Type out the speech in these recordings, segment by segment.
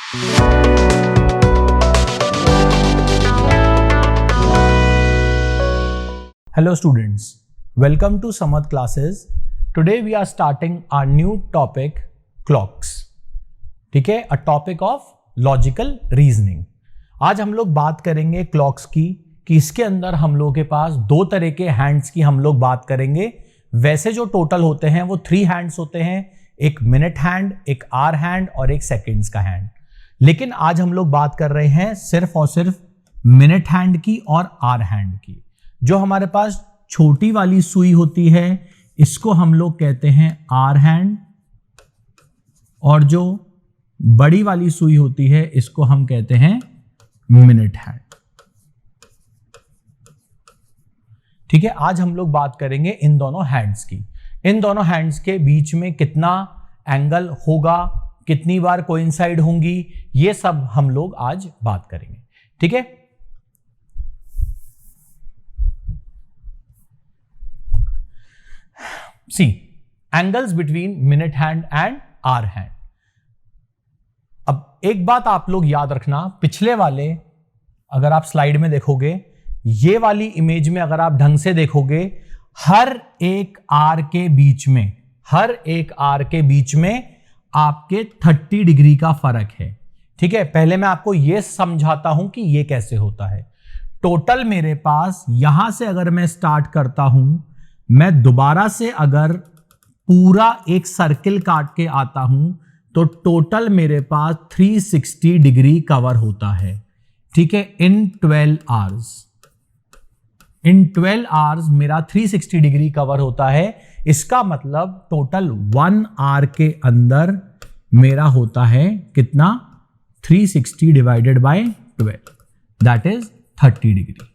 Hello students, welcome to Samat classes. Today we are starting our new topic clocks. ठीक है, a topic of logical reasoning. आज हम लोग बात करेंगे क्लॉक्स की कि इसके अंदर हम लोगों के पास दो तरह के हैंड्स की हम लोग बात करेंगे. वैसे जो टोटल होते हैं वो 3 हैंड्स होते हैं, एक मिनट हैंड, एक आवर हैंड और एक सेकेंड्स का हैंड. लेकिन आज हम लोग बात कर रहे हैं सिर्फ और सिर्फ मिनट हैंड की और आवर हैंड की. जो हमारे पास छोटी वाली सुई होती है इसको हम लोग कहते हैं आवर हैंड, और जो बड़ी वाली सुई होती है इसको हम कहते हैं मिनट हैंड. ठीक है, आज हम लोग बात करेंगे इन दोनों हैंड्स की. इन दोनों हैंड्स के बीच में कितना एंगल होगा, कितनी बार कोइंसाइड होंगी, ये सब हम लोग आज बात करेंगे. ठीक है, see angles between minute hand and hour hand. अब एक बात आप लोग याद रखना, पिछले वाले अगर आप स्लाइड में देखोगे, ये वाली इमेज में अगर आप ढंग से देखोगे, हर एक आर के बीच में आपके 30 डिग्री का फर्क है. ठीक है, पहले मैं आपको यह समझाता हूं कि यह कैसे होता है. टोटल मेरे पास यहां से अगर मैं स्टार्ट करता हूं, मैं दोबारा से अगर पूरा एक सर्किल काट के आता हूं तो टोटल मेरे पास 360 डिग्री कवर होता है. ठीक है, इन 12 आवर्स मेरा 360 डिग्री कवर होता है. इसका मतलब टोटल 1 आवर के अंदर मेरा होता है कितना, 360 divided by 12, that is 30 degree.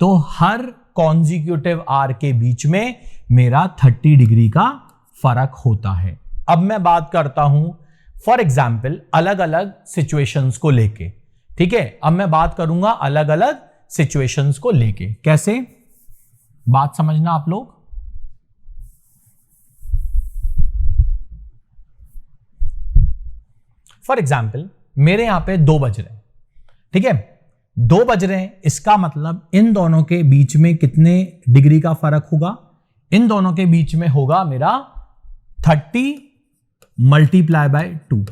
तो हर कॉन्जिक्यूटिव आर के बीच में मेरा 30 डिग्री का फर्क होता है. अब मैं बात करता हूं फॉर एग्जाम्पल अलग अलग सिचुएशंस को लेके. ठीक है, अब मैं बात करूंगा अलग अलग सिचुएशंस को लेके. कैसे, बात समझना आप लोग. फॉर एग्जाम्पल मेरे यहां पे 2 बज रहे हैं. ठीक है, 2 बज रहे हैं, इसका मतलब इन दोनों के बीच में कितने डिग्री का फर्क होगा, इन दोनों के बीच में होगा मेरा 30 multiply by 2,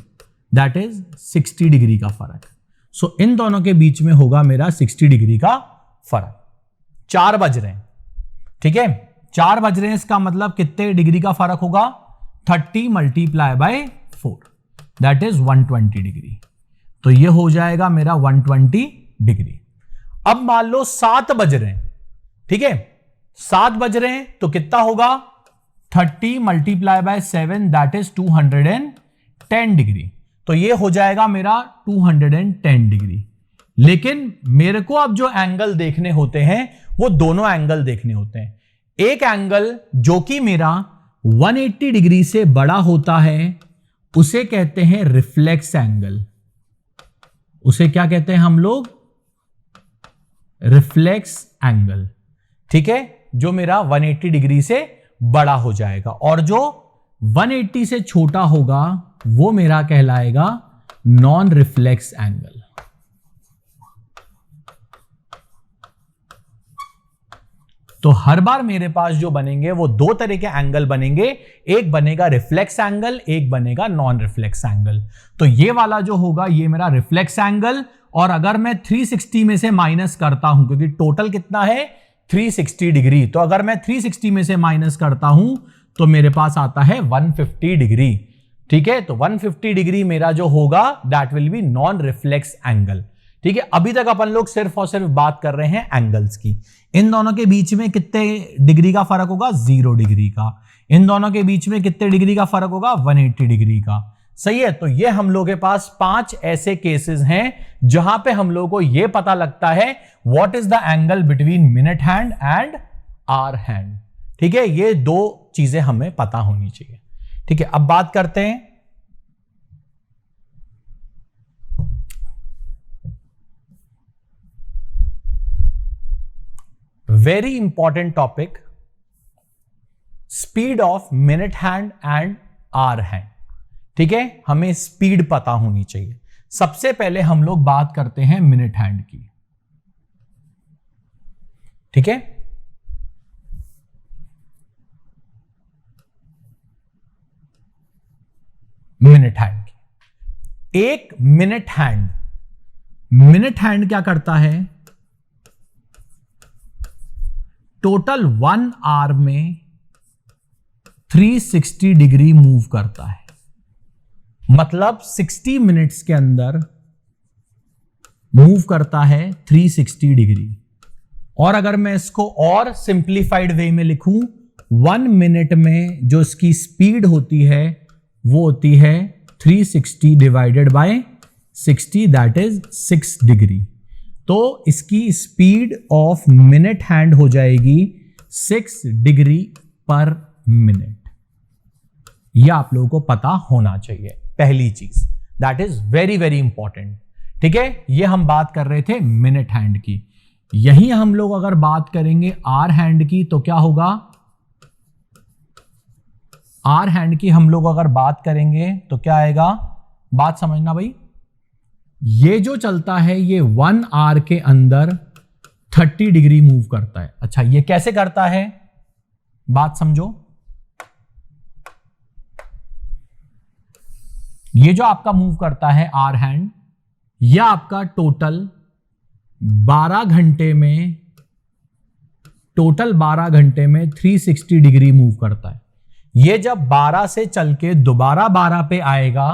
that is 60 degree का फर्क. सो इन दोनों के बीच में होगा मेरा 60 डिग्री का फर्क. 4 बज रहे हैं. ठीक है, 4 बज रहे हैं, इसका मतलब कितने डिग्री का फर्क होगा, 30 multiply by 4, that is 120 degree. तो ये हो जाएगा मेरा 120 डिग्री. अब मान लो 7 बज रहे हैं. ठीक है, 7 बज रहे हैं तो कितना होगा, 30 multiply by 7, that is 210 degree. तो ये हो जाएगा मेरा 210 डिग्री. लेकिन मेरे को अब जो एंगल देखने होते हैं वो दोनों एंगल देखने होते हैं. एक एंगल जो कि मेरा 180 डिग्री से बड़ा होता है उसे कहते हैं रिफ्लेक्स एंगल. उसे क्या कहते हैं हम लोग, रिफ्लेक्स एंगल. ठीक है, जो मेरा 180 डिग्री से बड़ा हो जाएगा, और जो 180 से छोटा होगा वो मेरा कहलाएगा नॉन रिफ्लेक्स एंगल. तो हर बार मेरे पास जो बनेंगे वो 2 तरह के एंगल बनेंगे, एक बनेगा रिफ्लेक्स एंगल, एक बनेगा नॉन रिफ्लेक्स एंगल. तो ये वाला जो होगा ये मेरा रिफ्लेक्स एंगल, और अगर मैं 360 में से माइनस करता हूं, क्योंकि टोटल कितना है 360 डिग्री, तो अगर मैं 360 में से माइनस करता हूं तो मेरे पास आता है 150 डिग्री. ठीक है, तो 150 डिग्री मेरा जो होगा that will be non reflex angle. ठीक है, अभी तक अपन लोग सिर्फ और सिर्फ बात कर रहे हैं एंगल्स की. इन दोनों के बीच में कितने डिग्री का फर्क होगा, 0 डिग्री का. इन दोनों के बीच में कितने डिग्री का फर्क होगा, 180 डिग्री का. सही है, तो ये हम लोग के पास 5 ऐसे केसेस हैं जहां पे हम लोग को ये पता लगता है what is the angle between minute hand and hour hand. ठीक है, ये 2 चीजें हमें पता होनी चाहिए. ठीक है, अब बात करते हैं very important topic, speed of minute hand and hour hand. ठीक है, हमें स्पीड पता होनी चाहिए. सबसे पहले हम लोग बात करते हैं मिनट हैंड की, ठीक है। मिनट हैंड की, एक मिनट हैंड क्या करता है, टोटल 1 आवर में 360 डिग्री मूव करता है। मतलब 60 मिनट्स के अंदर मूव करता है 360 डिग्री। और अगर मैं इसको और सिंप्लीफाइड वे में लिखूं, 1 मिनट में जो इसकी स्पीड होती है वो होती है 360 divided by 60, that is 6 degree. तो इसकी स्पीड ऑफ मिनट हैंड हो जाएगी 6 डिग्री पर मिनट। यह आप लोगों को पता होना चाहिए, पहली चीज, that is very very important, ठीक है। यह हम बात कर रहे थे मिनट हैंड की। यहीं हम लोग अगर बात करेंगे आर हैंड की तो क्या होगा, आर हैंड की हम लोग अगर बात करेंगे तो क्या आएगा, बात समझना भाई। ये जो चलता है ये 1 आवर के अंदर 30 डिग्री मूव करता है। अच्छा, ये कैसे करता है, बात समझो। ये जो आपका मूव करता है आर हैंड, यह आपका टोटल 12 घंटे में 360 डिग्री मूव करता है। ये जब 12 से चल के दोबारा 12 पे आएगा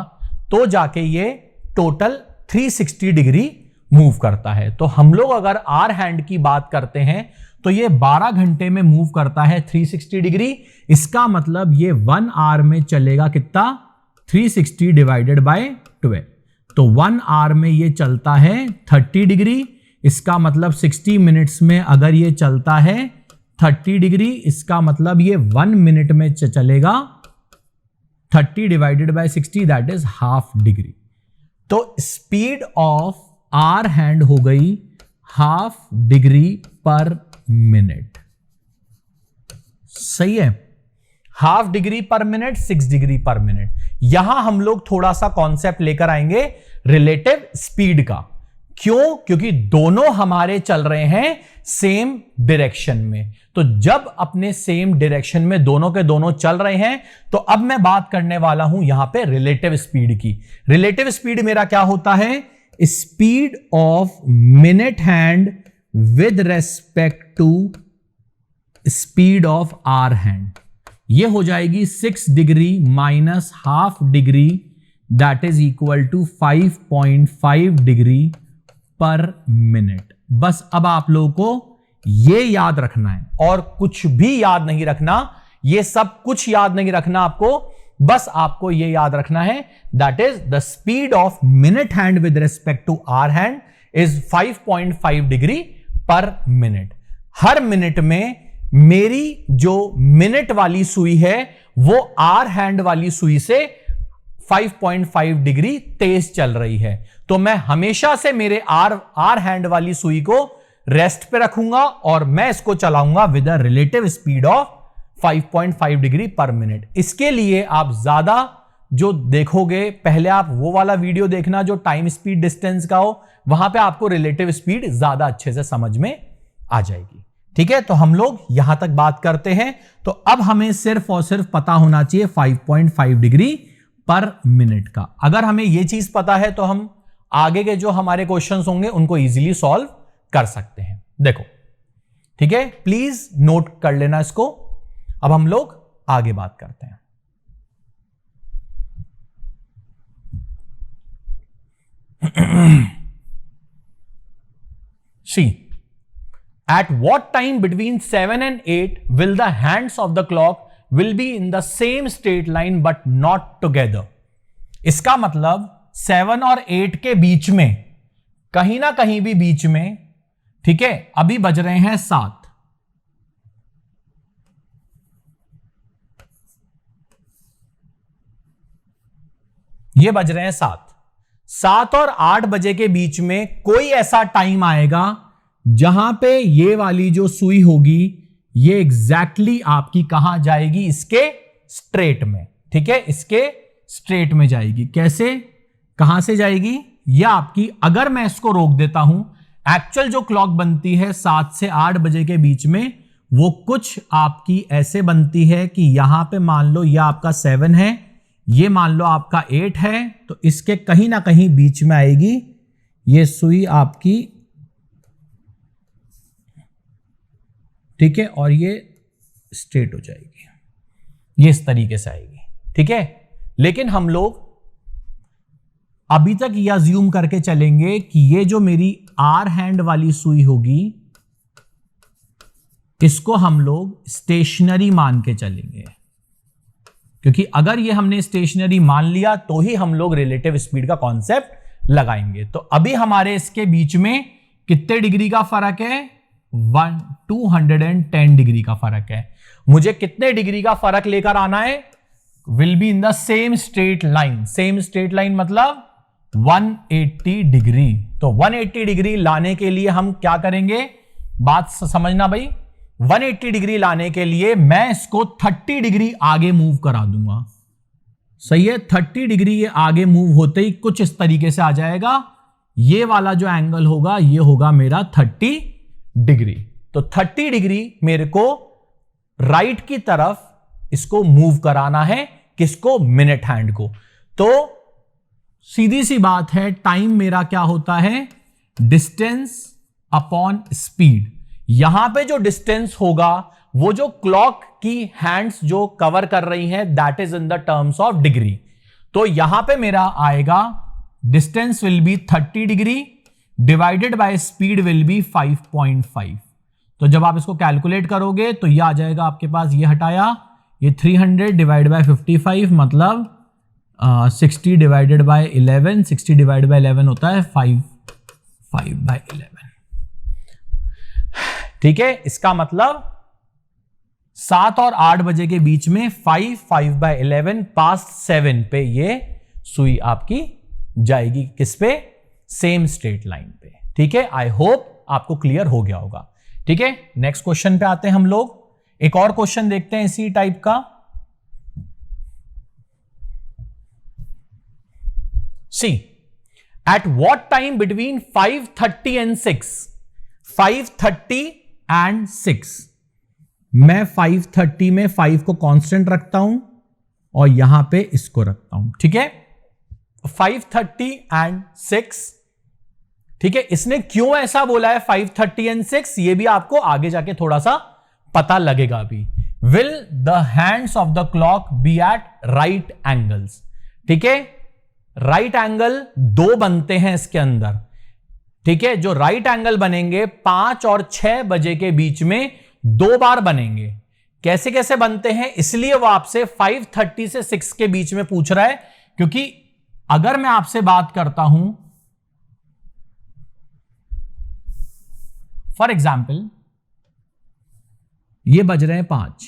तो जाके ये टोटल 360 डिग्री मूव करता है। तो हम लोग अगर आर हैंड की बात करते हैं तो ये 12 घंटे में मूव करता है 360 डिग्री। इसका मतलब ये 1 आवर में चलेगा कितना, 360 डिवाइडेड बाय 12। तो 1 आवर में ये चलता है 30 डिग्री। इसका मतलब 60 मिनट्स में अगर ये चलता है 30 डिग्री, इसका मतलब ये 1 मिनट में चलेगा 30 divided by 60, that is half degree. तो स्पीड ऑफ आर हैंड हो गई हाफ डिग्री पर मिनट। सही है, half degree per minute, 6 degree per minute. यहां हम लोग थोड़ा सा कॉन्सेप्ट लेकर आएंगे रिलेटिव स्पीड का। क्यों? क्योंकि दोनों हमारे चल रहे हैं सेम डायरेक्शन में। तो जब अपने सेम डायरेक्शन में दोनों के दोनों चल रहे हैं तो अब मैं बात करने वाला हूं यहां पे रिलेटिव स्पीड की। रिलेटिव स्पीड मेरा क्या होता है, speed of minute hand with respect to speed of hour hand. ये हो जाएगी 6 degree minus half degree, that is equal to 5.5 degree per minute. बस अब आप लोगों को ये याद रखना है और कुछ भी याद नहीं रखना, ये सब कुछ याद नहीं रखना आपको। बस आपको ये याद रखना है that is the speed of minute hand with respect to hour hand is 5.5 degree per minute. हर मिनट में मेरी जो मिनट वाली सुई है वो आर हैंड वाली सुई से 5.5 डिग्री तेज चल रही है। तो मैं हमेशा से मेरे आर हैंड वाली सुई को रेस्ट पे रखूंगा और मैं इसको चलाऊंगा with a relative speed of 5.5 degree per minute. इसके लिए आप ज्यादा जो देखोगे, पहले आप वो वाला वीडियो देखना जो टाइम स्पीड डिस्टेंस का हो, वहां पे आपको रिलेटिव स्पीड ज्यादा अच्छे से समझ में आ जाएगी। ठीक है, तो हम लोग यहां तक बात करते हैं। तो अब हमें सिर्फ और सिर्फ पता होना चाहिए 5.5 डिग्री पर मिनट का। अगर हमें यह चीज पता है तो हम आगे के जो हमारे क्वेश्चंस होंगे उनको इजीली सॉल्व कर सकते हैं। देखो, ठीक है, प्लीज नोट कर लेना इसको। अब हम लोग आगे बात करते हैं। See, at what time between 7 and 8 will the hands of the clock will be in the same straight line but not together? इसका मतलब 7 और 8 के बीच में, कहीं ना कहीं भी बीच में, ठीक है, अभी बज रहे हैं 7। ये बज रहे हैं 7 और 8 बजे के बीच में कोई ऐसा टाइम आएगा जहां पे ये वाली जो सुई होगी ये एग्जैक्टली आपकी कहां जाएगी, इसके स्ट्रेट में। ठीक है, इसके स्ट्रेट में जाएगी। कैसे, कहां से जाएगी, ये आपकी, अगर मैं इसको रोक देता हूं, एक्चुअल जो क्लॉक बनती है 7 से 8 बजे के बीच में, वो कुछ आपकी ऐसे बनती है कि यहां पे मान लो ये आपका 7 है, ये मान लो आपका 8 है, तो इसके कहीं ना कहीं बीच में आएगी ये सुई आपकी, ठीक है, और ये स्ट्रेट हो जाएगी, ये इस तरीके से आएगी, ठीक है। लेकिन हम लोग अभी तक यह अज्यूम करके चलेंगे कि ये जो मेरी आर हैंड वाली सुई होगी, इसको हम लोग स्टेशनरी मान के चलेंगे, क्योंकि अगर ये हमने स्टेशनरी मान लिया तो ही हम लोग रिलेटिव स्पीड का कॉन्सेप्ट लगाएंगे। तो अभी हमारे इसके बीच में कितने डिग्री का फर्क है? 210 डिग्री का फर्क है। मुझे कितने डिग्री का फर्क लेकर आना है? Will be in the same straight line. Same straight line मतलब 180 डिग्री। तो 180 डिग्री लाने के लिए हम क्या करेंगे, बात समझना भाई। 180 डिग्री लाने के लिए मैं इसको 30 डिग्री आगे मूव करा दूंगा, सही है। 30 डिग्री ये आगे मूव होते ही कुछ इस तरीके से आ जाएगा, ये वाला जो एंगल होगा ये होगा मेरा 30 डिग्री। तो 30 डिग्री मेरे को राइट की तरफ इसको मूव कराना है, किसको? मिनट हैंड को। तो सीधी सी बात है, टाइम मेरा क्या होता है? Distance upon speed. यहां पे जो डिस्टेंस होगा वो जो क्लॉक की हैंड्स जो कवर कर रही हैं, that is in the terms of degree. तो यहां पे मेरा आएगा distance will be 30 degree divided by speed will be 5.5। तो जब आप इसको कैलकुलेट करोगे तो यह आ जाएगा आपके पास, ये हटाया, ये 300 डिवाइड बाय 55 मतलब 60 डिवाइडेड बाय 11, 60 डिवाइड बाय 11 होता है 5 बाय 11, ठीक है। इसका मतलब 7 और 8 बजे के बीच में 5 बाय 11 पास्ट 7 पे ये सुई आपकी जाएगी, किस पे? सेम स्ट्रेट लाइन पे, ठीक है। आई होप आपको क्लियर हो गया होगा, ठीक है। नेक्स्ट क्वेश्चन पे आते हैं हम लोग। एक और क्वेश्चन देखते हैं इसी टाइप का। See, at what time between 5:30 and 6, 5:30 and 6, मैं 5:30 में 5 को कांस्टेंट रखता हूं और यहां पे इसको रखता हूं, ठीक है। 5:30 and 6, ठीक है। इसने क्यों ऐसा बोला है 5:30 and 6, ये भी आपको आगे जाके थोड़ा सा पता लगेगा अभी। Will the hands of the clock be at right angles, ठीक है। राइट एंगल 2 बनते हैं इसके अंदर, ठीक है। जो राइट एंगल बनेंगे 5 और 6 बजे के बीच में 2 बार बनेंगे। कैसे कैसे बनते हैं, इसलिए वो आपसे 5:30 से 6 के बीच में पूछ रहा है, क्योंकि अगर मैं आपसे बात करता हूं, फॉर एग्जाम्पल ये बज रहे हैं 5,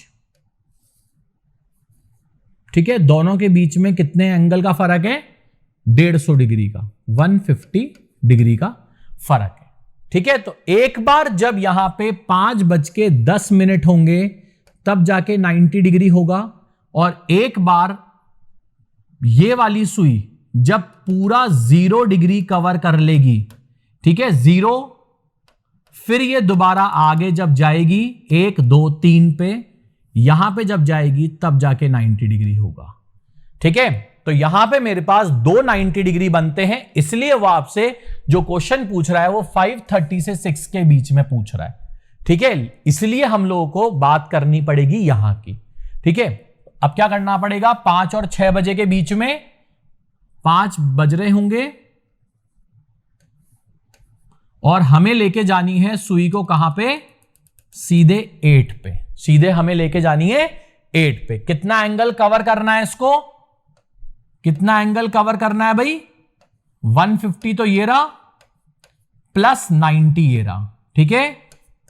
ठीक है। दोनों के बीच में कितने एंगल का फर्क है? 150 डिग्री का, 150 डिग्री का फर्क है, ठीक है। तो एक बार जब यहां पे 5:10 होंगे तब जाके 90 डिग्री होगा, और एक बार ये वाली सुई जब पूरा 0 डिग्री कवर कर लेगी, ठीक है, 0, फिर ये दोबारा आगे जब जाएगी 1, 2, 3 पे, यहां पे जब जाएगी तब जाके 90 डिग्री होगा, ठीक है। तो यहां पे मेरे पास 2 90 डिग्री बनते हैं, इसलिए वो आपसे जो क्वेश्चन पूछ रहा है वो 5:30 से 6 के बीच में पूछ रहा है, ठीक है। इसलिए हम लोगों को बात करनी पड़ेगी यहां की, ठीक है। अब क्या करना पड़ेगा? 5 और 6 बजे के बीच में 5 बज रहे होंगे और हमें लेके जानी है सुई को कहां पे? सीधे 8 पे, सीधे हमें लेके जानी है 8 पे। कितना एंगल कवर करना है इसको? कितना एंगल कवर करना है भाई? 150 तो ये रहा प्लस 90 ये रहा, ठीक है।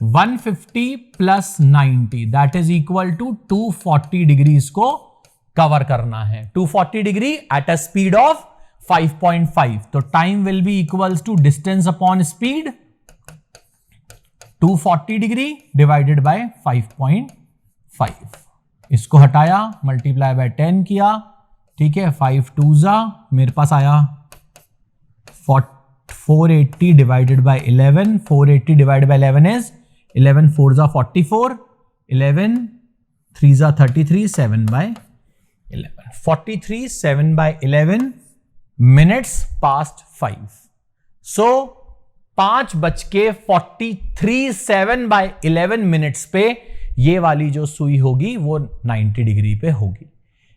150 plus 90 that is equal to 240 degree इसको कवर करना है। 240 degree at a speed of 5.5। तो time will be equals to distance upon speed, 240 degree divided by 5.5। इसको हटाया, मल्टीप्लाई बाय 10 किया, ठीक है। 5 2 जा, मेरे पास आया 480 divided by 11, 480 divided by 11 is 11 4 जा 44, 11 3 जा 33, 7 बाय 11, 43 7 बाय 11 मिनट्स पास्ट 5. सो 5:43 7 बाय 11 मिनट्स पे ये वाली जो सुई होगी वो 90 डिग्री पे होगी.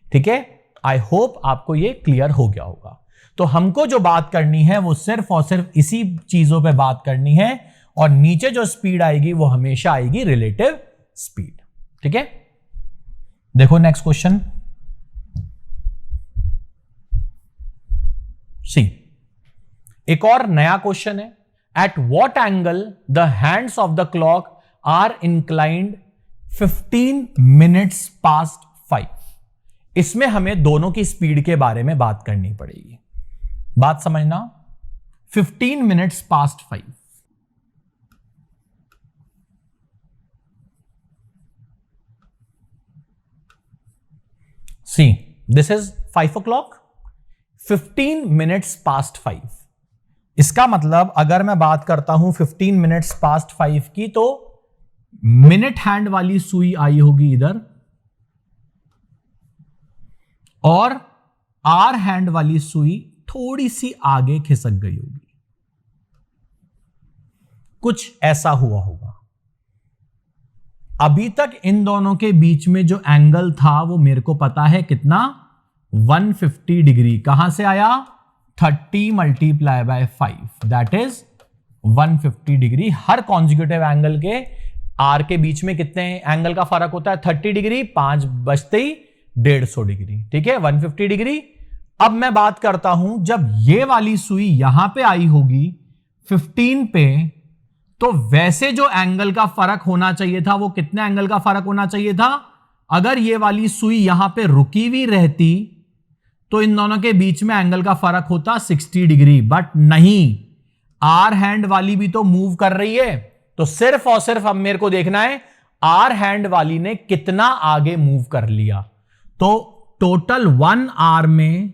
ठीक है, आई होप आपको ये क्लियर हो गया होगा. तो हमको जो बात करनी है वो सिर्फ और सिर्फ इसी चीजों पे बात करनी है, और नीचे जो स्पीड आएगी वो हमेशा आएगी रिलेटिव स्पीड. ठीक है, देखो नेक्स्ट क्वेश्चन. सी, एक और नया क्वेश्चन है. At what angle the hands of the clock are inclined 15 minutes past 5. इसमें हमें दोनों की स्पीड के बारे में बात करनी पड़ेगी. बात समझना. 15 minutes past 5. See, this is 5 o'clock. 15 minutes past 5. इसका मतलब अगर मैं बात करता हूं 15 मिनट्स पास्ट 5 की, तो मिनट हैंड वाली सुई आई होगी इधर, और आर हैंड वाली सुई थोड़ी सी आगे खिसक गई होगी. कुछ ऐसा हुआ होगा. अभी तक इन दोनों के बीच में जो एंगल था वो मेरे को पता है कितना, 150 डिग्री. कहां से आया? 30 multiply by 5, that is 150 degree. Her consecutive angle के आर के बीच में कितने एंगल का फर्क होता है? 30 डिग्री. 5 बचते ही 150 डिग्री. ठीक है, 150 डिग्री. अब मैं बात करता हूं जब ये वाली सुई यहां पे आई होगी 15 पे, तो वैसे जो एंगल का फर्क होना चाहिए था वो कितने एंगल का फर्क होना चाहिए था? अगर ये वाली सुई यहां पे रुकी हुई रहती तो इन दोनों के बीच में एंगल का फर्क होता 60 डिग्री. बट नहीं, आर हैंड वाली भी तो मूव कर रही है. तो सिर्फ और सिर्फ अब मेरे को देखना है आर हैंड वाली ने कितना आगे मूव कर लिया. तो टोटल 1 आवर में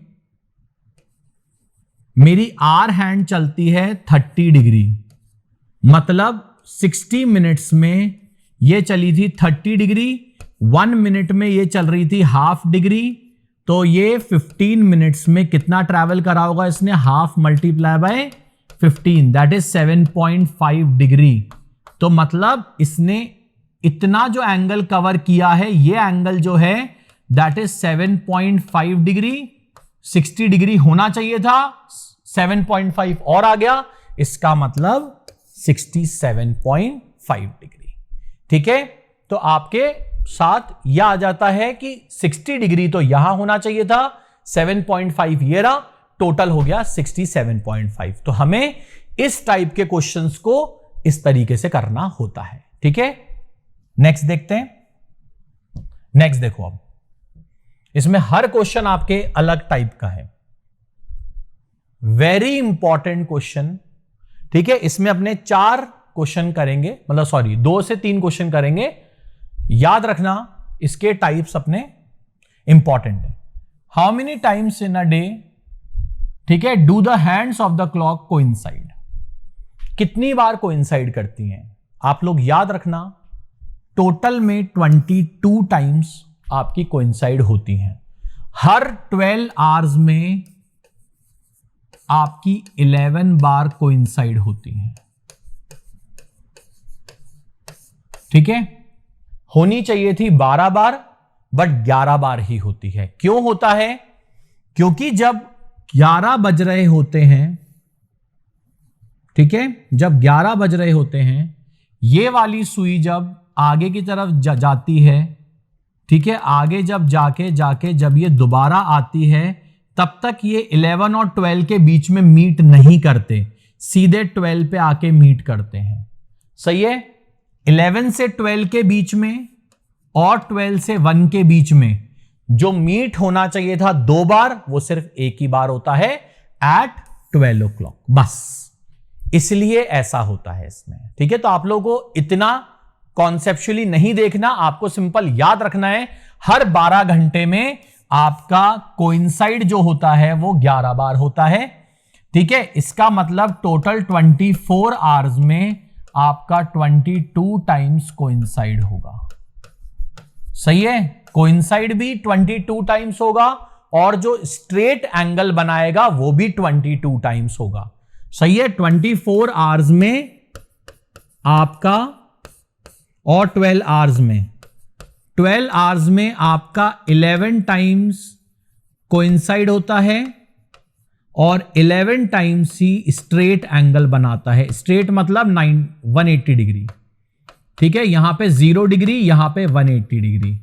मेरी आर हैंड चलती है 30 डिग्री. मतलब 60 मिनट्स में ये चली थी 30 डिग्री, 1 मिनट में ये चल रही थी हाफ डिग्री. तो ये 15 मिनट्स में कितना ट्रैवल करा होगा इसने? Half multiply by 15, that is 7.5 degree. तो मतलब इसने इतना जो एंगल कवर किया है, ये एंगल जो है दैट इज 7.5 डिग्री. 60 डिग्री होना चाहिए था, 7.5 और आ गया, इसका मतलब 67.5 डिग्री. ठीक है, तो आपके साथ यह आ जाता है कि 60 डिग्री तो यहां होना चाहिए था, 7.5 ये रहा, टोटल हो गया 67.5. तो हमें इस टाइप के क्वेश्चंस को इस तरीके से करना होता है. ठीक है, नेक्स्ट देखते हैं. नेक्स्ट देखो, अब इसमें हर क्वेश्चन आपके अलग टाइप का है. Very important question. ठीक है, इसमें अपने 4 क्वेश्चन करेंगे, मतलब सॉरी 2 से 3 क्वेश्चन करेंगे. याद रखना इसके टाइप्स अपने इंपॉर्टेंट है. How many times in a day, ठीक है, do the hands of the clock coincide. कितनी बार कोइंसाइड करती हैं आप लोग याद रखना. टोटल में 22 टाइम्स आपकी कोइंसाइड होती हैं. हर 12 आवर्स में आपकी 11 बार कोइंसाइड होती हैं. ठीक है, होनी चाहिए थी 12 बार, बट 11 बार ही होती है. क्यों होता है? क्योंकि जब 11 बज रहे होते हैं, ठीक है, जब 11 बज रहे होते हैं, ये वाली सुई जब आगे की तरफ जाती है, ठीक है, आगे जब जाके जब ये दोबारा आती है, तब तक ये 11 और 12 के बीच में मीट नहीं करते, सीधे 12 पे आके मीट करते हैं. सही है. 11 से 12 के बीच में और 12 से 1 के बीच में जो मीट होना चाहिए था 2 बार, वो सिर्फ एक ही बार होता है एट 12 o'clock. बस इसलिए ऐसा होता है इसमें. ठीक है, तो आप लोगों को इतना कॉन्सेप्चुअली नहीं देखना, आपको सिंपल याद रखना है हर 12 घंटे में आपका कोइंसाइड जो होता है वो 11 बार होता है. ठीक है, इसका मतलब टोटल 24 आवर्स में आपका 22 टाइम्स कोइंसाइड होगा। सही है, कोइंसाइड भी 22 टाइम्स होगा और जो स्ट्रेट एंगल बनाएगा वो भी 22 टाइम्स होगा। सही है, 24 आवर्स में आपका और 12 आवर्स में आपका 11 टाइम्स कोइंसाइड होता है और 11 टाइम्स ही स्ट्रेट एंगल बनाता है। स्ट्रेट मतलब 180 डिग्री। ठीक है, यहां पे 0 डिग्री, यहां पे 180 डिग्री।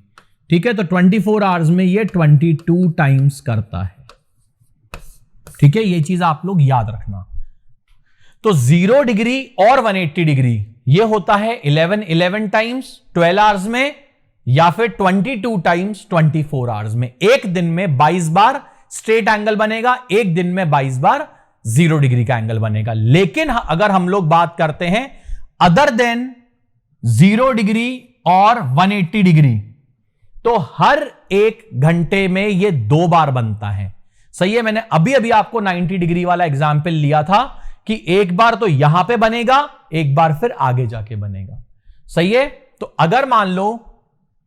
ठीक है, तो 24 आवर्स में ये 22 टाइम्स करता है। ठीक है, ये चीज आप लोग याद रखना। तो 0 डिग्री और 180 डिग्री ये होता है 11 टाइम्स 12 आवर्स में, या फिर 22 टाइम्स 24 आवर्स में। एक दिन में 22 बार स्ट्रेट एंगल बनेगा, एक दिन में 22 बार 0 डिग्री का एंगल बनेगा। लेकिन अगर हम लोग बात करते हैं अदर देन 0 डिग्री और 180 डिग्री, तो हर एक घंटे में ये 2 बार बनता है। सही है, मैंने अभी अभी आपको 90 डिग्री वाला एग्जाम्पल लिया था कि एक बार तो यहां पे बनेगा, एक बार फिर आगे जाके बनेगा। सही है, तो अगर मान लो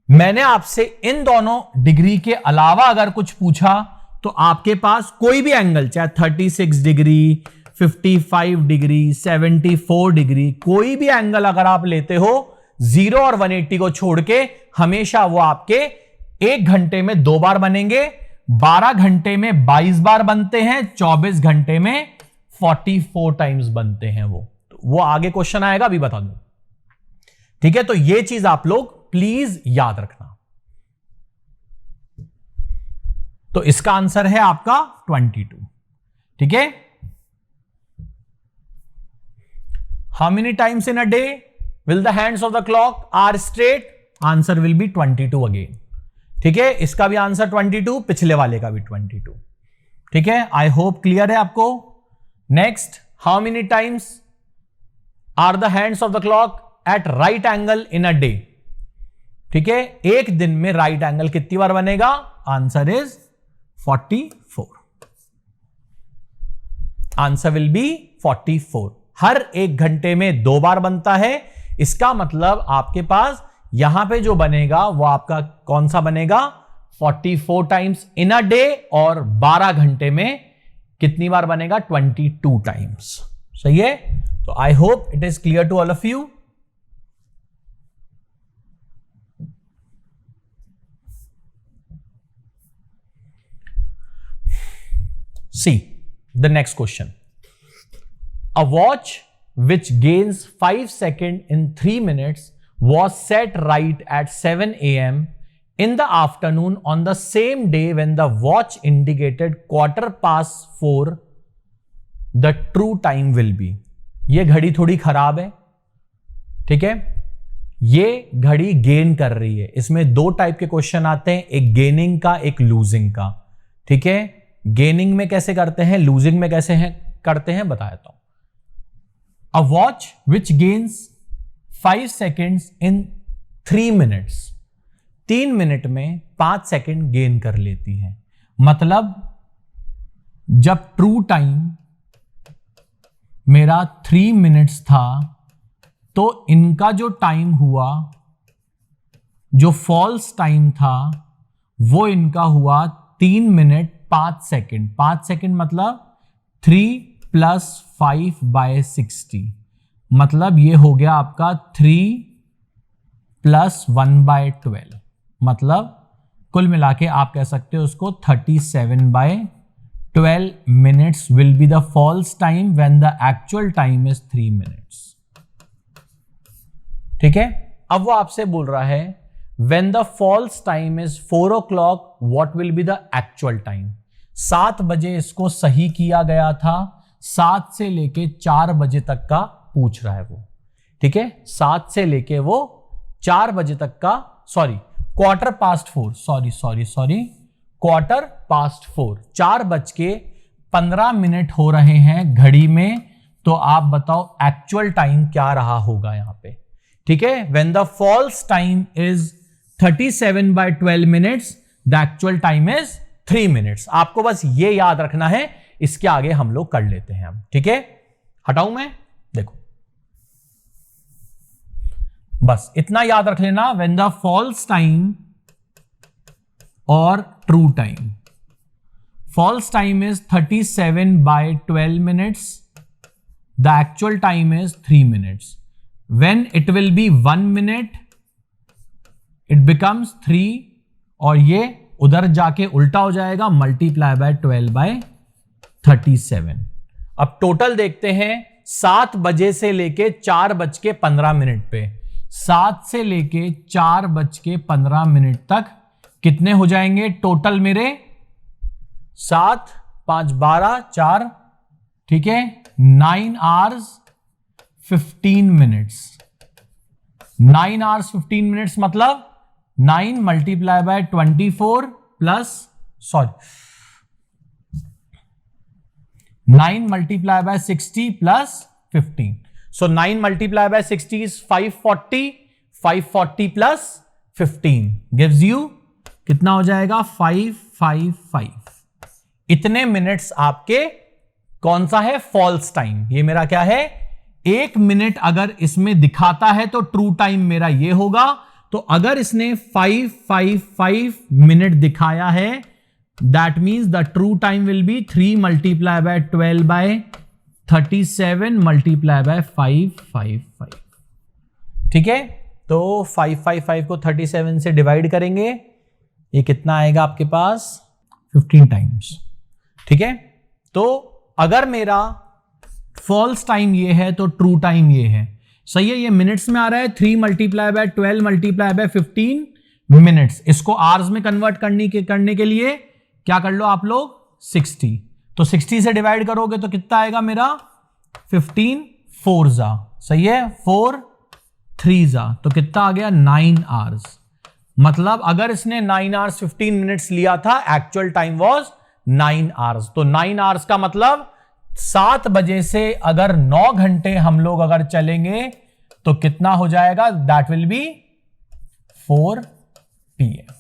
मैंने आपसे इन दोनों डिग्री के अलावा अगर कुछ पूछा, तो आपके पास कोई भी एंगल, चाहे 36 डिग्री, 55 डिग्री, 74 डिग्री, कोई भी एंगल अगर आप लेते हो 0 और 180 को छोड़ के, हमेशा वो आपके एक घंटे में 2 बार बनेंगे, 12 घंटे में 22 बार बनते हैं, 24 घंटे में 44 टाइम्स बनते हैं। वो आगे क्वेश्चन आएगा, अभी बता दूं। ठीक है, तो ये चीज आप लोग प्लीज याद रखना। तो इसका आंसर है आपका 22। ठीक है, how many times in a day will the hands of the clock are straight? Answer will be 22 again. ठीक है, इसका भी आंसर 22, पिछले वाले का भी 22। ठीक है, आई होप क्लियर है आपको। Next, how many times are the hands of the clock at right angle in a day? ठीक है, एक दिन में राइट एंगल कितनी बार बनेगा? Answer is 44। Answer will B 44। हर एक घंटे में 2 बार बनता है। इसका मतलब आपके पास यहां पे जो बनेगा वो आपका कौन सा बनेगा? 44 टाइम्स इन अ डे, और 12 घंटे में कितनी बार बनेगा? 22 टाइम्स। सही है, तो I hope it is clear to all of you. See the next question. A watch which gains 5 seconds in 3 minutes was set right at 7 a.m. in the afternoon on the same day when the watch indicated 4:15. The true time will be. ये घड़ी थोड़ी खराब है। ठीक है, ये घड़ी gain कर रही है। इसमें 2 टाइप के क्वेश्चन आते हैं, एक गेनिंग का, एक लूजिंग का। ठीक है, गेनिंग में कैसे करते हैं, लूजिंग में कैसे करते हैं, बता देता हूं। A watch which gains 5 seconds in 3 minutes, 3 minute में 5 सेकेंड गेन कर लेती है। मतलब जब ट्रू टाइम मेरा 3 मिनट्स था, तो इनका जो टाइम हुआ, जो फॉल्स टाइम था, वो इनका हुआ 3 मिनट 5 सेकेंड। 5 सेकेंड मतलब 3 + 5/60, मतलब ये हो गया आपका 3 + 1/12, मतलब कुल मिला के आप कह सकते हो उसको 37/12 minutes will be the false time when the actual time is 3 minutes. ठीक है, अब वो आपसे बोल रहा है when the false time is 4 o'clock what will be the actual time? 7 बजे इसको सही किया गया था, 7 से लेके 4 बजे तक का पूछ रहा है वो। ठीक है, 7 से लेके वो 4 बजे तक का, सॉरी 4:15, सॉरी 4:15, 4:15 हो रहे हैं घड़ी में। तो आप बताओ एक्चुअल टाइम क्या रहा होगा यहां पे। ठीक है, when the false time is 37/12 minutes, the actual time is 3 minutes. आपको बस ये याद रखना है इसके आगे हम लोग कर लेते हैं हम, ठीक है। हटाऊं मैं, देखो बस इतना याद रख लेना, व्हेन द फॉल्स टाइम और true time, false time is 37/12 minutes, the actual time is 3 minutes. When it will be 1 minute, it becomes 3 और ये उधर जाके उल्टा हो जाएगा, मल्टीप्लाई बाय 12/37। अब टोटल देखते हैं, 7 बजे से लेके 4:15 पे, 7 से लेके 4:15 तक कितने हो जाएंगे टोटल मेरे? 7, 5, 12, 4, ठीक है, 9 hours 15 minutes। 9 hours 15 minutes मतलब 9 multiply by 24 plus 9 multiply by 60 plus 15। So 9 multiply by 60 is 540, 540 plus 15 gives you कितना हो जाएगा? 555। इतने मिनट्स आपके कौन सा है? False time. ये मेरा क्या है? 1 मिनट अगर इसमें दिखाता है तो ट्रू टाइम मेरा ये होगा। तो अगर इसने 555 मिनट दिखाया है, that means the true time will B 3 multiply by 12/37 multiply by 555। ठीक है, तो 555 को 37 से डिवाइड करेंगे, ये कितना आएगा आपके पास? 15 टाइम्स। ठीक है, तो अगर मेरा फॉल्स टाइम ये है तो ट्रू टाइम ये है। सही है, ये मिनट्स में आ रहा है। 3 multiply by 12 multiply by 15 minutes. इसको आवर्स में कन्वर्ट करने के लिए क्या कर लो आप लोग? 60। तो 60 से डिवाइड करोगे तो कितना आएगा मेरा? 15 4 जा। सही है, 4 3 जा, तो कितना आ गया? 9 आवर्स। मतलब अगर इसने 9 आवर्स 15 मिनट्स लिया था, एक्चुअल टाइम वाज 9 आवर्स। तो 9 आवर्स का मतलब 7 बजे से अगर 9 घंटे हम लोग अगर चलेंगे तो कितना हो जाएगा? That will be 4 PM।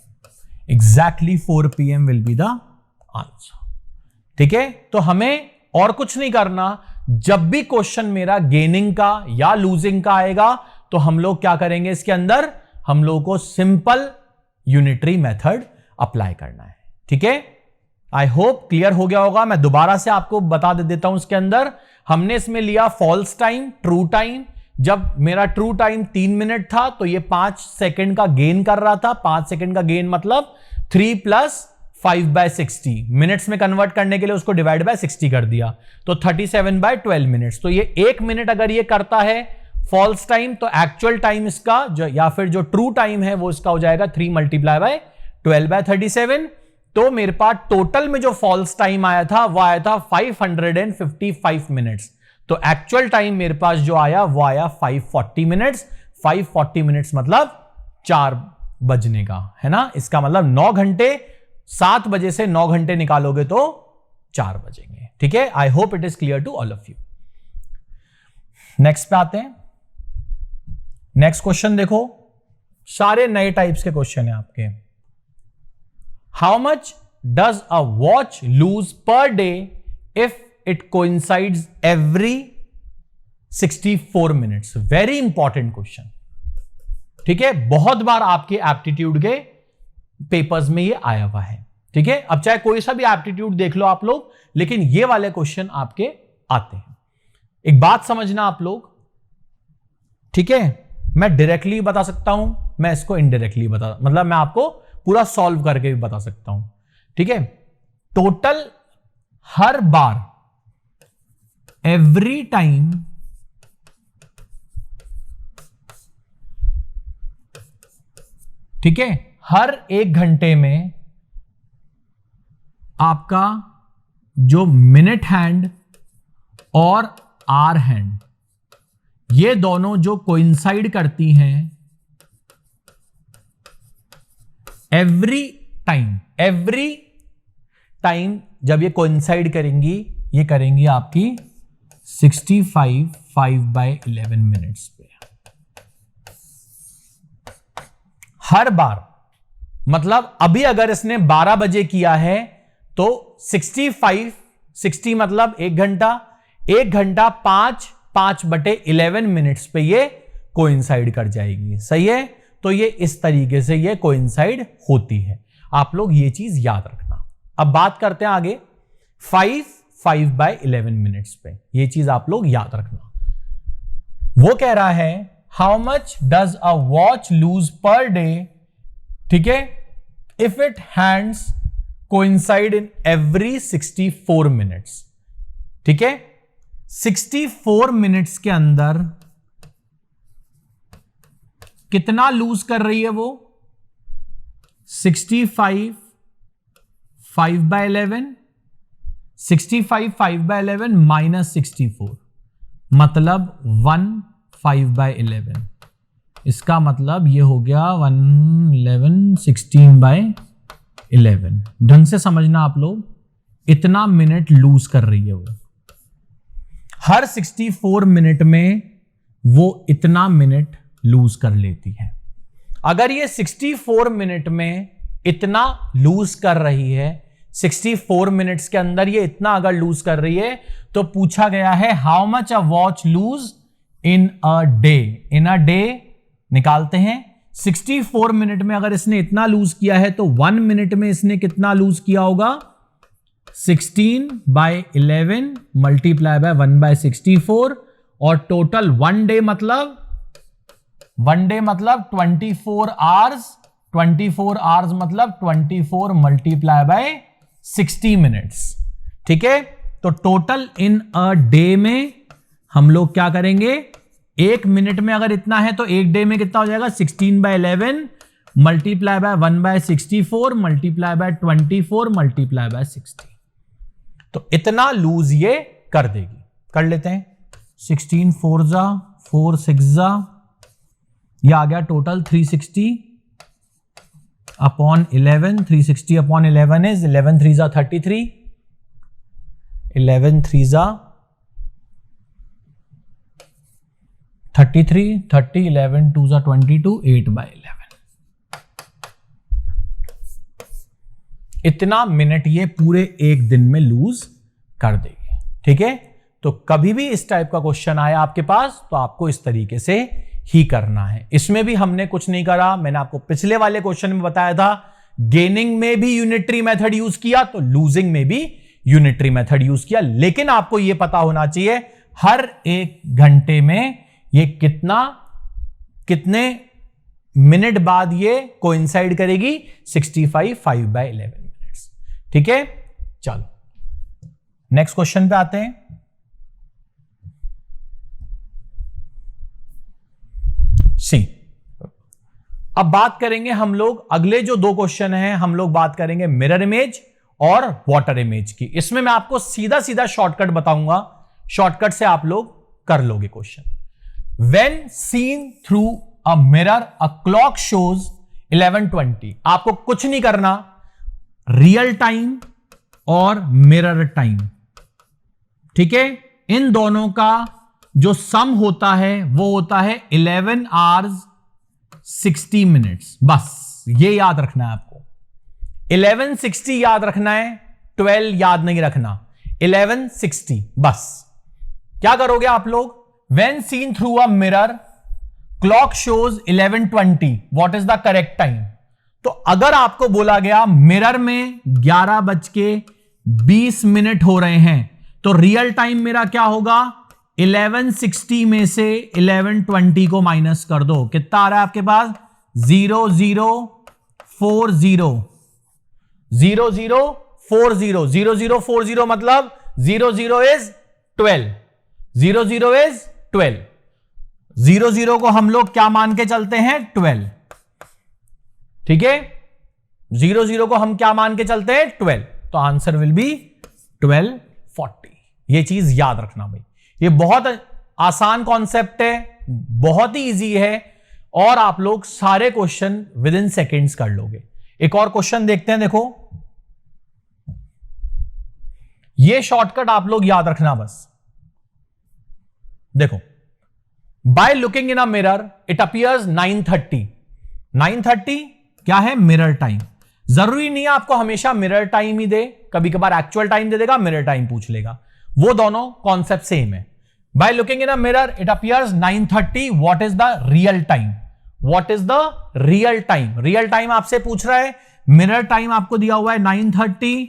Exactly 4 PM will be the answer. ठीक है, तो हमें और कुछ नहीं करना। जब भी क्वेश्चन मेरा गेनिंग का या लूजिंग का आएगा तो हम लोग क्या करेंगे? इसके अंदर हम लोगों को सिंपल यूनिटरी मेथड अप्लाई करना है। ठीक है, आई होप क्लियर हो गया होगा। मैं दोबारा से आपको बता देता हूं। इसके अंदर हमने इसमें लिया फॉल्स टाइम, ट्रू टाइम। जब मेरा ट्रू टाइम 3 मिनट था तो ये 5 सेकंड का गेन कर रहा था। 5 सेकंड का गेन मतलब 3 + 5/60। मिनट्स में कन्वर्ट करने के लिए उसको डिवाइड बाय 60 कर दिया, तो 37/12 मिनट्स। तो ये 1 मिनट अगर ये करता है फॉल्स टाइम, तो एक्चुअल टाइम इसका जो या फिर जो ट्रू टाइम है वो इसका हो जाएगा 3 मल्टीप्लाई बाय 12/37। तो मेरे पास टोटल में जो फॉल्स टाइम आया था वो आया था 555 मिनट्स। तो एक्चुअल टाइम मेरे पास जो आया वो आया 540 मिनट्स। 540 मिनट्स मतलब 4 बजने का है ना। इसका मतलब 9 घंटे, 7 बजे से 9 घंटे निकालोगे तो 4 बजेंगे। ठीक है, I hope it is clear to all of you. Next पे आते हैं। नेक्स्ट क्वेश्चन देखो, सारे नए टाइप्स के क्वेश्चन है आपके। How much does a watch lose per day if it coincides every 64 minutes? Very important question. ठीक है, बहुत बार आपके एप्टीट्यूड के पेपर्स में ये आया हुआ है। ठीक है, अब चाहे कोई सा भी एप्टीट्यूड देख लो आप लोग, लेकिन ये वाले क्वेश्चन आपके आते हैं। एक बात समझना आप लोग, ठीक है, मैं डायरेक्टली बता सकता हूं, मैं इसको इनडायरेक्टली मतलब मैं आपको पूरा सॉल्व करके भी बता सकता हूं। ठीक है, टोटल हर बार, एवरी टाइम, ठीक है, हर 1 घंटे में आपका जो मिनट हैंड और आवर हैंड, ये दोनों जो कोइंसाइड करती हैं एवरी टाइम जब ये कोइंसाइड करेंगी, ये करेंगी आपकी 65 5/11 मिनट्स पे हर बार। मतलब अभी अगर इसने 12 बजे किया है तो 65 60 मतलब 1 घंटा, 1 घंटा 5/11 मिनट्स पे ये कोइंसाइड कर जाएगी। सही है, तो ये इस तरीके से ये कोइंसाइड होती है। आप लोग ये चीज याद रखना। अब बात करते हैं आगे 5/11 मिनट्स पे, ये चीज आप लोग याद रखना। वो कह रहा है how much does a watch lose per day, ठीक है, if it hands coincide in every 64 minutes. ठीक है, 64 मिनट्स के अंदर कितना लूज कर रही है वो? 65 5/11, 65 5/11 माइनस 64 मतलब 1 5/11। इसका मतलब ये हो गया 111 16/11। ढंग से समझना आप लोग, इतना मिनट लूज कर रही है वो। हर 64 मिनट में वो इतना मिनट लूज कर लेती है। अगर ये 64 मिनट में इतना लूज कर रही है, 64 मिनट्स के अंदर ये इतना अगर लूज कर रही है, तो पूछा गया है how much a watch lose in a day. In a day निकालते हैं। 64 मिनट में अगर इसने इतना लूज किया है तो 1 मिनट में इसने कितना लूज किया होगा? 16/11 मल्टीप्लाई बाय 1/64 और टोटल 1 डे मतलब 24 आवर्स। 24 आवर्स मतलब 24 मल्टीप्लाई बाय 60 मिनट्स। ठीक है, तो टोटल इन अ डे में हम लोग क्या करेंगे? 1 मिनट में अगर इतना है तो 1 डे में कितना हो जाएगा? 16/11 multiply by 1/64 multiply by 24 multiply by 60। तो इतना लूज ये कर देगी। कर लेते हैं। 16 4 जा 4 6 जा, ये आ गया टोटल 360 अपॉन 11। 360 अपॉन 11 इज 11 3 जा 33, 11 3 जा 33, 30, 11 2 जा 22, 8/11। इतना मिनट ये पूरे एक दिन में लूज कर देगी। ठीक है, तो कभी भी इस टाइप का क्वेश्चन आया आपके पास तो आपको इस तरीके से ही करना है। इसमें भी हमने कुछ नहीं करा। मैंने आपको पिछले वाले क्वेश्चन में बताया था, गेनिंग में भी यूनिटरी मेथड यूज किया तो लूजिंग में भी यूनिटरी मेथड यूज किया। लेकिन आपको यह पता होना चाहिए हर 1 घंटे में ये कितने मिनट बाद ये कोइंसाइड करेगी? 65 5/11 मिनट्स। ठीक है, चलो नेक्स्ट क्वेश्चन पे आते हैं। सी, अब बात करेंगे हम लोग, अगले जो 2 क्वेश्चन हैं हम लोग बात करेंगे मिरर इमेज और वाटर इमेज की। इसमें मैं आपको सीधा सीधा शॉर्टकट बताऊंगा, शॉर्टकट से आप लोग कर लोगे question. When seen through a mirror, a clock shows 11:20। आपको कुछ नहीं करना, रियल टाइम और मिरर टाइम, ठीक है, इन दोनों का जो सम होता है वो होता है 11 hours 60 minutes। बस ये याद रखना है आपको। 11:60 याद रखना है, 12 याद नहीं रखना, 11:60 बस। क्या करोगे आप लोग? When seen through a mirror, clock shows 11:20. What is the correct time? तो अगर आपको बोला गया मिरर में 11:20 हो रहे हैं तो रियल टाइम मेरा क्या होगा? 11:60 में से 11:20 को माइनस कर दो। कितना आ रहा है आपके पास? 0040 0040 0040 मतलब 00 is 12, 00 is 12। 00 को हम लोग क्या मान के चलते हैं? 12। ठीक है, 00 को हम क्या मान के चलते हैं? 12। तो आंसर विल बी 12:40। ये चीज याद रखना भाई, ये बहुत आसान कॉन्सेप्ट है, बहुत ही इजी है और आप लोग सारे क्वेश्चन विद इन सेकेंड्स कर लोगे। एक और क्वेश्चन देखते हैं। देखो, ये शॉर्टकट आप लोग याद रखना बस। देखो, by looking in a mirror it appears 9:30। 9:30 क्या है? Mirror time. जरूरी नहीं है आपको हमेशा मिरर टाइम ही दे, कभी कभार एक्चुअल टाइम दे देगा, मिरर टाइम पूछ लेगा, वो दोनों कॉन्सेप्ट सेम है। By looking in a mirror it appears 9:30, what is the real time, what is the real time, real time आपसे पूछ रहा है, मिरर टाइम आपको दिया हुआ है 9:30,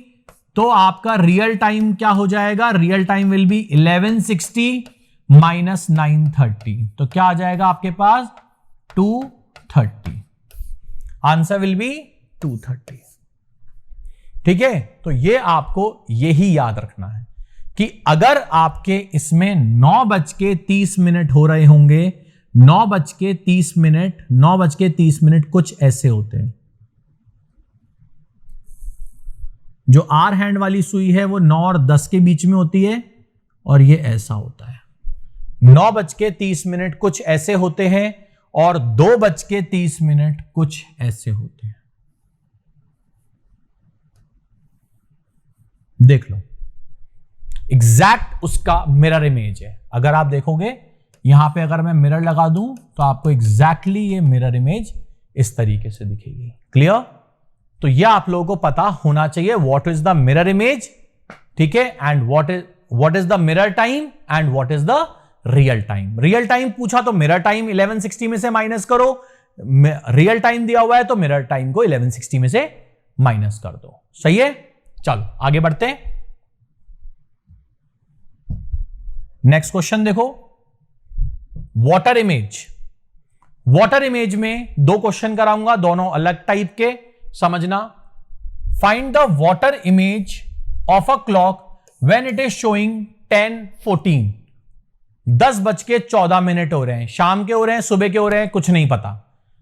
तो आपका रियल टाइम क्या हो जाएगा, real time will B 1160 minus 9:30, तो क्या आ जाएगा आपके पास 2:30, आंसर विल बी 2:30। ठीक है, तो ये आपको यही याद रखना है कि अगर आपके इसमें 9:30 हो रहे होंगे, 9:30 कुछ ऐसे होते हैं, जो आर हैंड वाली सुई है वो 9 और 10 के बीच में होती है, और ये ऐसा होता है 9:30 कुछ ऐसे होते हैं, और 2:30 कुछ ऐसे होते हैं। देख लो, एग्जैक्ट उसका मिरर इमेज है। अगर आप देखोगे यहां पे अगर मैं मिरर लगा दूं तो आपको एग्जैक्टली ये मिरर इमेज इस तरीके से दिखेगी। क्लियर? तो ये आप लोगों को पता होना चाहिए what is the mirror image, ठीक है, and what is the mirror time and what is the real time. Real time पूछा तो मिरर टाइम 1160 में से माइनस करो, रियल टाइम दिया हुआ है तो मिरर टाइम को 1160 में से माइनस कर दो। सही है? चलो आगे बढ़ते हैं। नेक्स्ट क्वेश्चन देखो, वाटर इमेज। वाटर इमेज में दो क्वेश्चन कराऊंगा, दोनों अलग टाइप के, समझना। Find the water image of a clock when it is showing 10:14। 10:14 हो रहे हैं, शाम के हो रहे हैं, सुबह के हो रहे हैं, कुछ नहीं पता।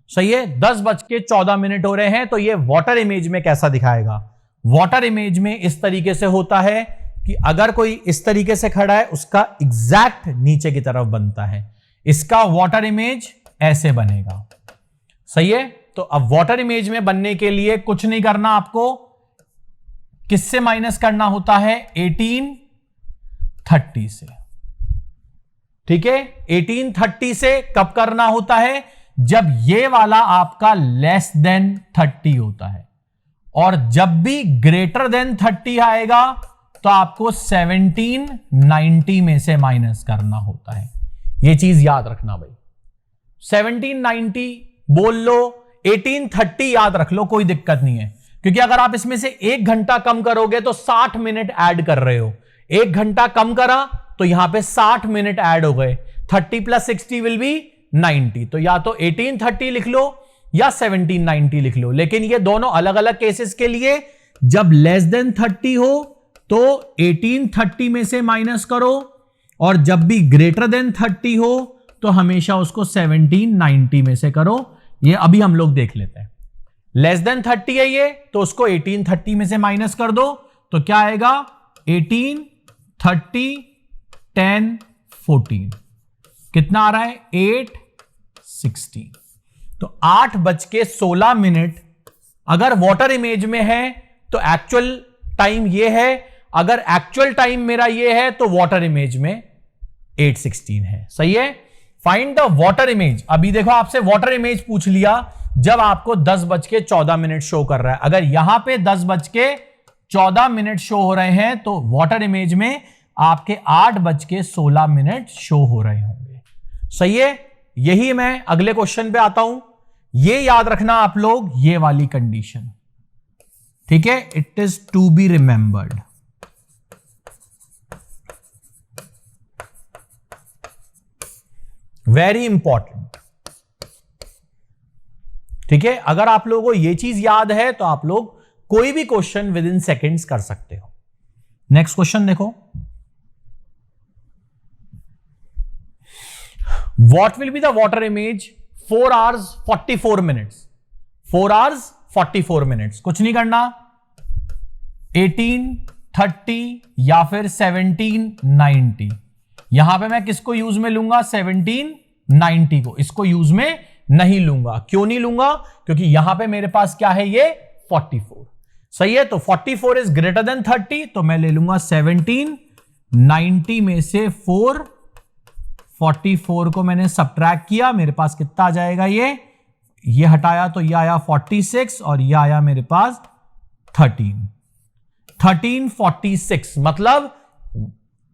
सही है? 10:14 हो रहे हैं, तो ये वाटर इमेज में कैसा दिखाएगा? वाटर इमेज में इस तरीके से होता है कि अगर कोई इस तरीके से खड़ा है, उसका एग्जैक्ट नीचे की तरफ बनता है, इसका वाटर इमेज ऐसे बनेगा। सही है? तो अब वाटर इमेज में बनने के लिए कुछ नहीं करना, आपको किससे माइनस करना होता है? 1830 से। ठीक है, 1830 से कब करना होता है? जब ये वाला आपका लेस देन 30 होता है, और जब भी ग्रेटर देन 30 आएगा तो आपको 1790 में से माइनस करना होता है। यह चीज याद रखना भाई, 1790 बोल लो, 1830 याद रख लो, कोई दिक्कत नहीं है, क्योंकि अगर आप इसमें से 1 घंटा कम करोगे तो 60 मिनट ऐड कर रहे हो। 1 घंटा कम करा तो यहां पे 60 मिनट ऐड हो गए, 30 + 60 विल बी 90। तो या तो 1830 लिख लो या 1790 लिख लो, लेकिन ये दोनों अलग अलग केसेस के लिए, जब लेस देन 30 हो तो 1830 में से माइनस करो, और जब भी ग्रेटर देन 30 हो तो हमेशा उसको 1790 में से करो। ये अभी हम लोग देख लेते हैं। लेस देन 30 है ये, तो उसको 1830 में से माइनस कर दो, तो क्या आएगा? 1830 10 14 कितना आ रहा है? 8:16। तो 8:16 अगर वाटर इमेज में है तो एक्चुअल टाइम ये है, अगर एक्चुअल टाइम मेरा ये है तो वाटर इमेज में 8:16 है। सही है? Find the water image. अभी देखो आपसे वाटर इमेज पूछ लिया जब आपको 10:14 शो कर रहा है। अगर यहां पे 10:14 शो हो रहे हैं तो वाटर इमेज में आपके 8:16 शो हो रहे होंगे। सही है? यही मैं अगले क्वेश्चन पे आता हूं। ये याद रखना आप लोग, ये वाली कंडीशन, ठीक है? It is to be remembered. Very important. ठीक है, अगर आप लोगों को यह चीज याद है तो आप लोग कोई भी क्वेश्चन विद इन सेकेंड्स कर सकते हो। नेक्स्ट क्वेश्चन देखो, what will be the water image 4 hours 44 minutes? 4 hours 44 minutes। कुछ नहीं करना, 1830 या फिर 1790। यहां पे मैं किसको यूज में लूंगा? 1790 को। इसको यूज में नहीं लूंगा। क्यों नहीं लूंगा? क्योंकि यहां पे मेरे पास क्या है? ये 44। सही है? तो 44 इज ग्रेटर देन 30, तो मैं ले लूंगा 1790 में से 44 को मैंने सब्ट्रैक्ट किया, मेरे पास कितना आ जाएगा? ये ये हटाया तो ये आया 46 और ये आया मेरे पास 13:46 मतलब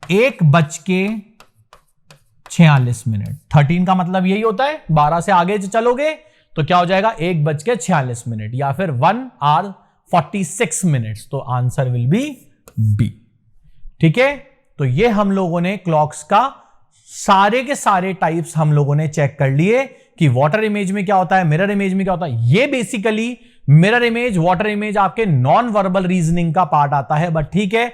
1:46। 13 का मतलब यही होता है, 12 से आगे चलोगे तो क्या हो जाएगा 1:46 या फिर 1:46। तो आंसर विल बी बी। ठीक है, तो ये हम लोगों ने क्लॉक्स का सारे के सारे टाइप्स हम लोगों ने चेक कर लिए कि वाटर इमेज में क्या होता है, मिरर इमेज में क्या होता है। ये basically mirror image, water image आपके नॉन वर्बल रीजनिंग का पार्ट आता है, बट ठीक है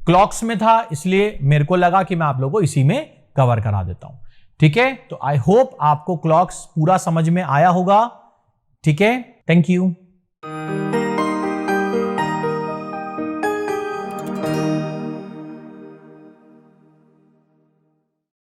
क्लॉक्स में था इसलिए मेरे को लगा कि मैं आप लोगों को इसी में कवर करा देता हूं। ठीक है, तो आई होप आपको क्लॉक्स पूरा समझ में आया होगा। ठीक है, थैंक यू।